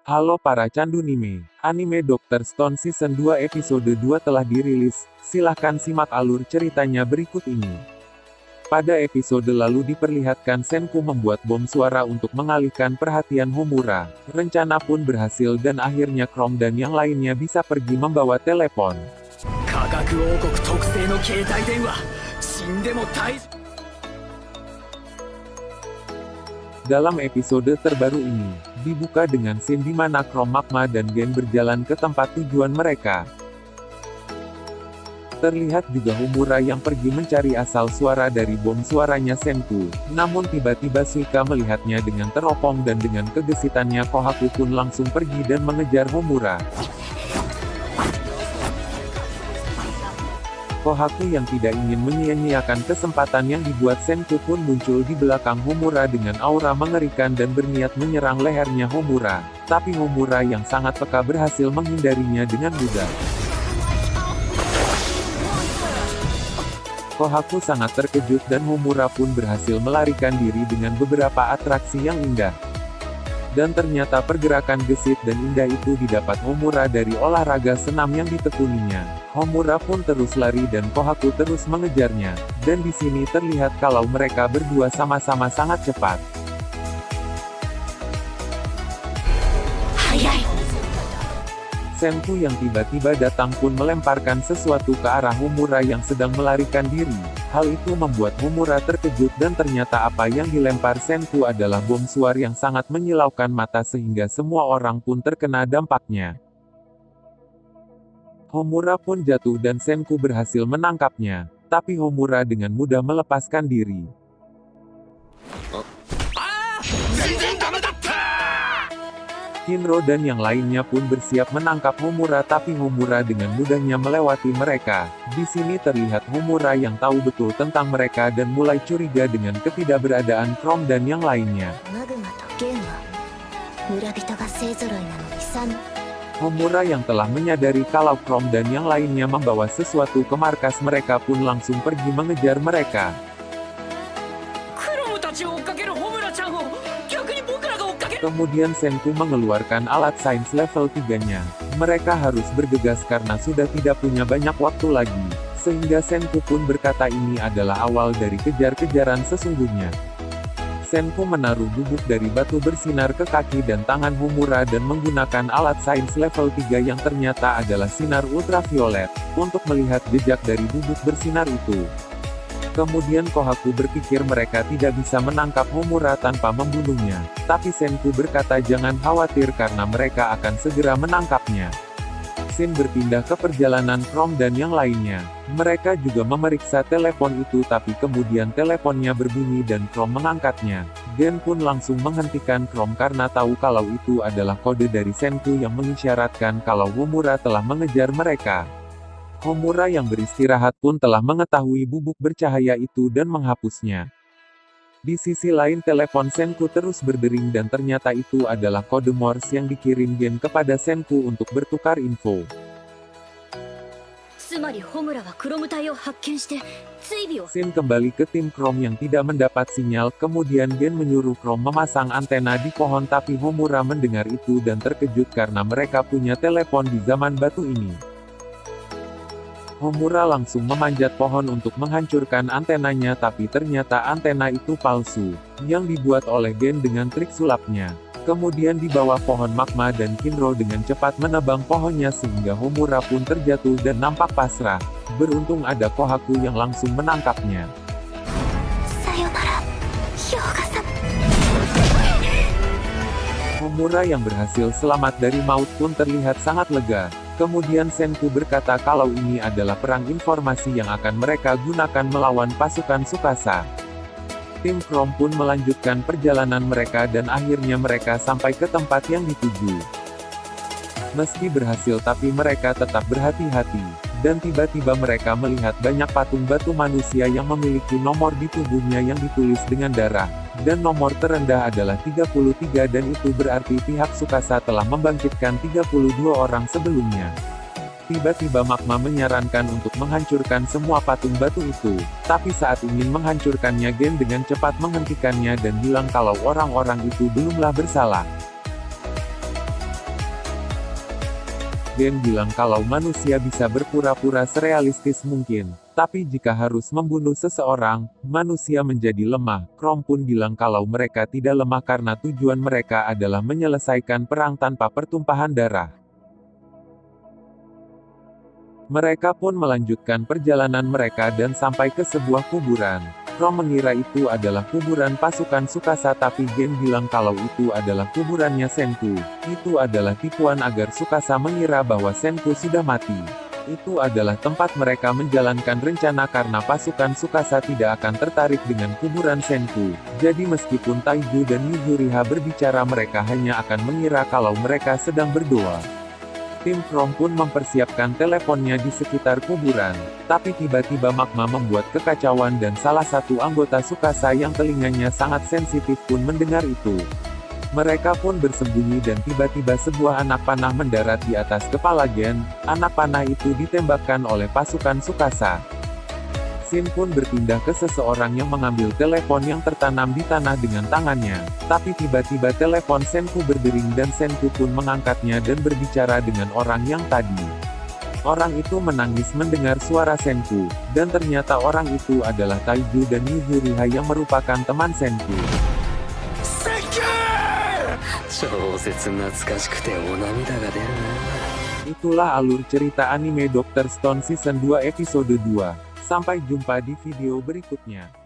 Halo para candu anime Dr. Stone Season 2 episode 2 telah dirilis, silahkan simak alur ceritanya berikut ini. Pada episode lalu diperlihatkan Senku membuat bom suara untuk mengalihkan perhatian Homura. Rencana pun berhasil dan akhirnya Chrome dan yang lainnya bisa pergi membawa telepon. Dalam episode terbaru ini, dibuka dengan scene di mana Chrome, Magma dan Gen berjalan ke tempat tujuan mereka. Terlihat juga Homura yang pergi mencari asal suara dari bom suaranya Senku. Namun tiba-tiba Suika melihatnya dengan teropong dan dengan kegesitannya Kohaku pun langsung pergi dan mengejar Homura. Kohaku yang tidak ingin menyia-nyiakan kesempatan yang dibuat Senku pun muncul di belakang Homura dengan aura mengerikan dan berniat menyerang lehernya Homura. Tapi Homura yang sangat peka berhasil menghindarinya dengan mudah. Kohaku sangat terkejut dan Homura pun berhasil melarikan diri dengan beberapa atraksi yang indah. Dan ternyata pergerakan gesit dan indah itu didapat Homura dari olahraga senam yang ditekuninya. Homura pun terus lari dan Kohaku terus mengejarnya. Dan di sini terlihat kalau mereka berdua sama-sama sangat cepat. Senku yang tiba-tiba datang pun melemparkan sesuatu ke arah Homura yang sedang melarikan diri. Hal itu membuat Homura terkejut dan ternyata apa yang dilempar Senku adalah bom suar yang sangat menyilaukan mata sehingga semua orang pun terkena dampaknya. Homura pun jatuh dan Senku berhasil menangkapnya. Tapi Homura dengan mudah melepaskan diri. Kinro dan yang lainnya pun bersiap menangkap Homura tapi Homura dengan mudahnya melewati mereka. Di sini terlihat Homura yang tahu betul tentang mereka dan mulai curiga dengan ketidakberadaan Chrome dan yang lainnya. Homura yang telah menyadari kalau Chrome dan yang lainnya membawa sesuatu ke markas mereka pun langsung pergi mengejar mereka. Kemudian Senku mengeluarkan alat sains level 3-nya. Mereka harus bergegas karena sudah tidak punya banyak waktu lagi. Sehingga Senku pun berkata ini adalah awal dari kejar-kejaran sesungguhnya. Senku menaruh bubuk dari batu bersinar ke kaki dan tangan Homura dan menggunakan alat sains level 3 yang ternyata adalah sinar ultraviolet, untuk melihat jejak dari bubuk bersinar itu. Kemudian Kohaku berpikir mereka tidak bisa menangkap Homura tanpa membunuhnya. Tapi Senku berkata jangan khawatir karena mereka akan segera menangkapnya. Scene berpindah ke perjalanan Chrome dan yang lainnya. Mereka juga memeriksa telepon itu tapi kemudian teleponnya berbunyi dan Chrome mengangkatnya. Gen pun langsung menghentikan Chrome karena tahu kalau itu adalah kode dari Senku yang mengisyaratkan kalau Homura telah mengejar mereka. Homura yang beristirahat pun telah mengetahui bubuk bercahaya itu dan menghapusnya. Di sisi lain telepon Senku terus berdering dan ternyata itu adalah kode Morse yang dikirim Gen kepada Senku untuk bertukar info. Sin kembali ke tim Chrome yang tidak mendapat sinyal, kemudian Gen menyuruh Chrome memasang antena di pohon tapi Homura mendengar itu dan terkejut karena mereka punya telepon di zaman batu ini. Homura langsung memanjat pohon untuk menghancurkan antenanya tapi ternyata antena itu palsu, yang dibuat oleh Gen dengan trik sulapnya. Kemudian di bawah pohon Magma dan Kinro dengan cepat menebang pohonnya sehingga Homura pun terjatuh dan nampak pasrah. Beruntung ada Kohaku yang langsung menangkapnya. Homura yang berhasil selamat dari maut pun terlihat sangat lega. Kemudian Senku berkata kalau ini adalah perang informasi yang akan mereka gunakan melawan pasukan Tsukasa. Tim Chrome pun melanjutkan perjalanan mereka dan akhirnya mereka sampai ke tempat yang dituju. Meski berhasil tapi mereka tetap berhati-hati. Dan tiba-tiba mereka melihat banyak patung batu manusia yang memiliki nomor di tubuhnya yang ditulis dengan darah. Dan nomor terendah adalah 33 dan itu berarti pihak Tsukasa telah membangkitkan 32 orang sebelumnya. Tiba-tiba Magma menyarankan untuk menghancurkan semua patung batu itu. Tapi saat ingin menghancurkannya Gen dengan cepat menghentikannya dan bilang kalau orang-orang itu belumlah bersalah. Gen bilang kalau manusia bisa berpura-pura serealistis mungkin. Tapi jika harus membunuh seseorang, manusia menjadi lemah. Chrome pun bilang kalau mereka tidak lemah karena tujuan mereka adalah menyelesaikan perang tanpa pertumpahan darah. Mereka pun melanjutkan perjalanan mereka dan sampai ke sebuah kuburan. Chrome mengira itu adalah kuburan pasukan Tsukasa tapi Gen bilang kalau itu adalah kuburannya Senku. Itu adalah tipuan agar Tsukasa mengira bahwa Senku sudah mati. Itu adalah tempat mereka menjalankan rencana karena pasukan Tsukasa tidak akan tertarik dengan kuburan Senku. Jadi meskipun Taiju dan Yuzuriha berbicara mereka hanya akan mengira kalau mereka sedang berdoa. Tim Chrome pun mempersiapkan teleponnya di sekitar kuburan. Tapi tiba-tiba magma membuat kekacauan dan salah satu anggota Tsukasa yang telinganya sangat sensitif pun mendengar itu. Mereka pun bersembunyi dan tiba-tiba sebuah anak panah mendarat di atas kepala Gen. Anak panah itu ditembakkan oleh pasukan Tsukasa. Shin pun berpindah ke seseorang yang mengambil telepon yang tertanam di tanah dengan tangannya. Tapi tiba-tiba telepon Senku berdering dan Senku pun mengangkatnya dan berbicara dengan orang yang tadi. Orang itu menangis mendengar suara Senku, dan ternyata orang itu adalah Taiju dan Yuzuriha yang merupakan teman Senku. Itulah alur cerita anime Dr. Stone Season 2 episode 2. Sampai jumpa di video berikutnya.